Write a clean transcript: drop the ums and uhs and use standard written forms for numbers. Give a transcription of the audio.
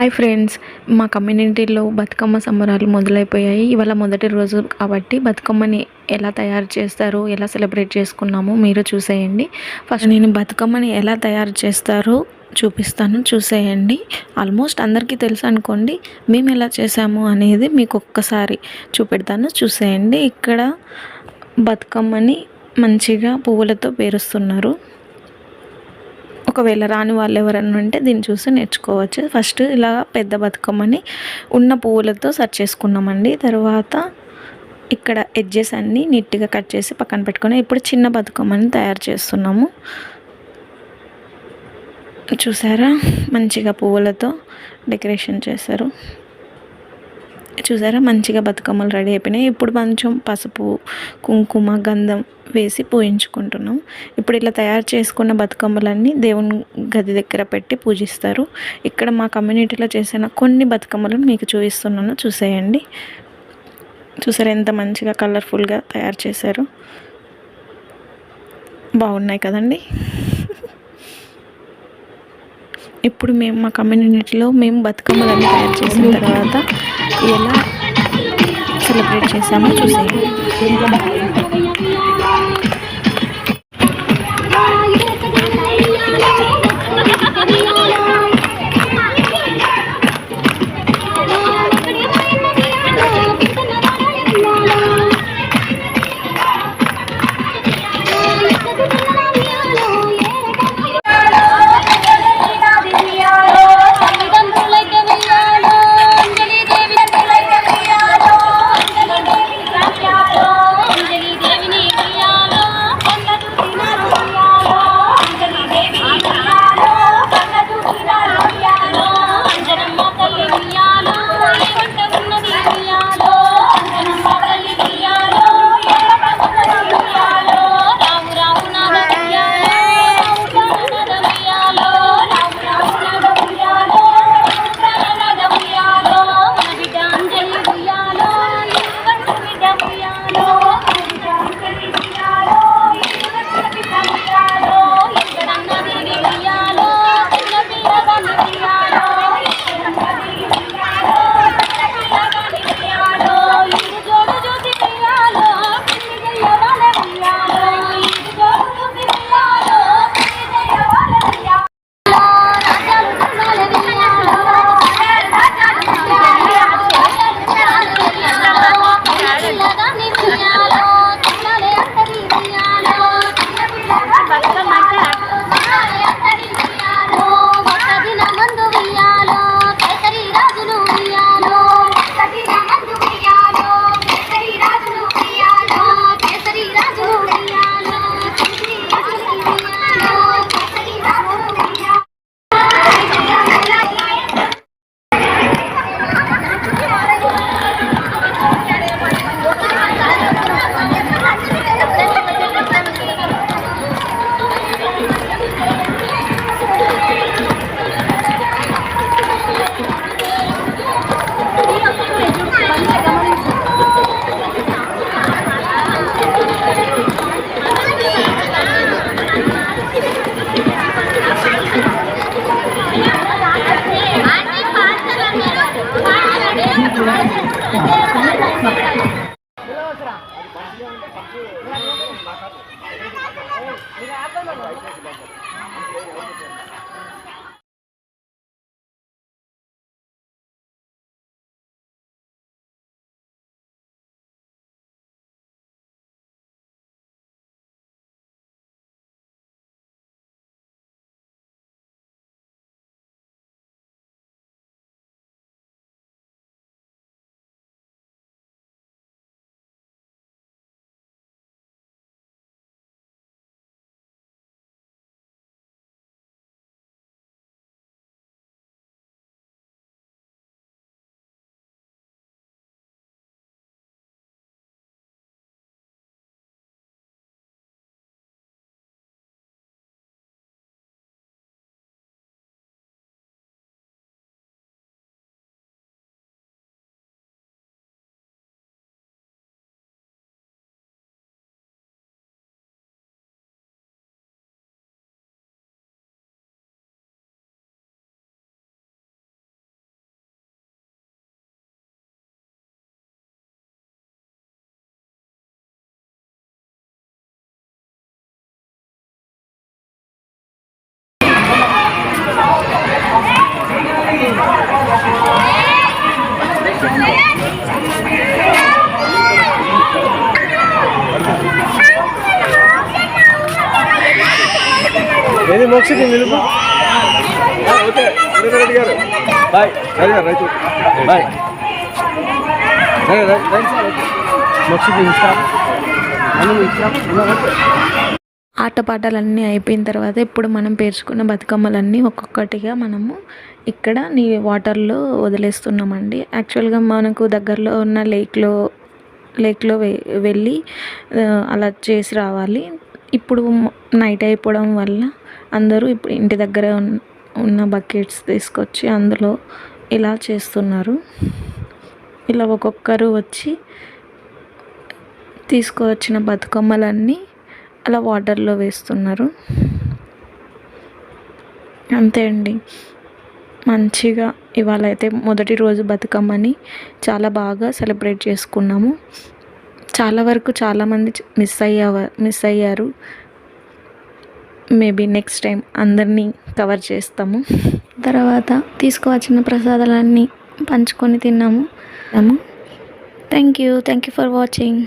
Hi friends, మా కమ్యూనిటీలో బతుకమ్మ సంబరాలు మొదలైపోయాయి. ఇవాళ మొదటి రోజు కాబట్టి బతుకమ్మని ఎలా తయారు చేస్తారో, ఎలా సెలబ్రేట్ చేసుకున్నామో మీరు చూసేయండి. ఫస్ట్ నేను బతుకమ్మని ఎలా తయారు చేస్తారో చూపిస్తాను, చూసేయండి. ఆల్మోస్ట్ అందరికీ తెలుసు అనుకోండి. మేము ఎలా చేసాము అనేది మీకు ఒక్కసారి చూపెడతాను, చూసేయండి. ఇక్కడ బతుకమ్మని మంచిగా పువ్వులతో పేరుస్తున్నారు. ఒకవేళ రాని వాళ్ళు ఎవరన్నా ఉంటే దీన్ని చూసి నేర్చుకోవచ్చు. ఫస్ట్ ఇలా పెద్ద బతుకమ్మని ఉన్న పువ్వులతో సెట్ చేసుకున్నామండి. తర్వాత ఇక్కడ ఎడ్జెస్ అన్నీ నీట్గా కట్ చేసి పక్కన పెట్టుకుని ఇప్పుడు చిన్న బతుకమ్మని తయారు చేస్తున్నాము. చూసారా, మంచిగా పువ్వులతో డెకరేషన్ చేశారు. చూసారా, మంచిగా బతుకమ్మలు రెడీ అయిపోయినాయి. ఇప్పుడు కొంచెం పసుపు, కుంకుమ, గంధం వేసి పూజించుకుంటున్నాం. ఇప్పుడు ఇలా తయారు చేసుకున్న బతుకమ్మలన్నీ దేవుని గది దగ్గర పెట్టి పూజిస్తారు. ఇక్కడ మా కమ్యూనిటీలో చేసిన కొన్ని బతుకమ్మలను మీకు చూపిస్తున్నాను, చూసేయండి. చూసారా ఎంత మంచిగా కలర్ఫుల్గా తయారు చేశారు. బాగున్నాయి కదండి. ఇప్పుడు మేము మా కమ్యూనిటీలో బతుకమ్మలన్నీ తయారు చేసిన తర్వాత ఎలా సెలబ్రేట్ చేసామో చూసేయండి. మోక్షకి నిలుపు. ఓకే రెడ్డి గారు బాయ్. రైతు బాయ్. మోక్షకి ఇస్తా. ఆటపాటలన్నీ అయిపోయిన తర్వాత ఇప్పుడు మనం పేర్చుకున్న బతుకమ్మలన్నీ ఒక్కొక్కటిగా మనము ఇక్కడ వాటర్లో వదిలేస్తున్నామండి. యాక్చువల్గా మనకు దగ్గరలో ఉన్న లేక్లో వెళ్ళి అలా చేసి రావాలి. ఇప్పుడు నైట్ అయిపోవడం వల్ల అందరూ ఇప్పుడు ఇంటి దగ్గర ఉన్న బకెట్స్ తీసుకొచ్చి అందులో ఇలా చేస్తున్నారు. ఇలా ఒక్కొక్కరు వచ్చి తీసుకువచ్చిన బతుకమ్మలన్నీ అలా వాటర్లో వేస్తున్నారు. అంతే అండి. మంచిగా ఇవాళ అయితే మొదటి రోజు బతుకమ్మని చాలా బాగా సెలబ్రేట్ చేసుకున్నాము. చాలా వరకు చాలామంది మిస్ అయ్యారు. మేబీ నెక్స్ట్ టైం అందరినీ కవర్ చేస్తాము. తర్వాత తీసుకువచ్చిన ప్రసాదాలన్నీ పంచుకొని తిన్నాము. Thank you for watching.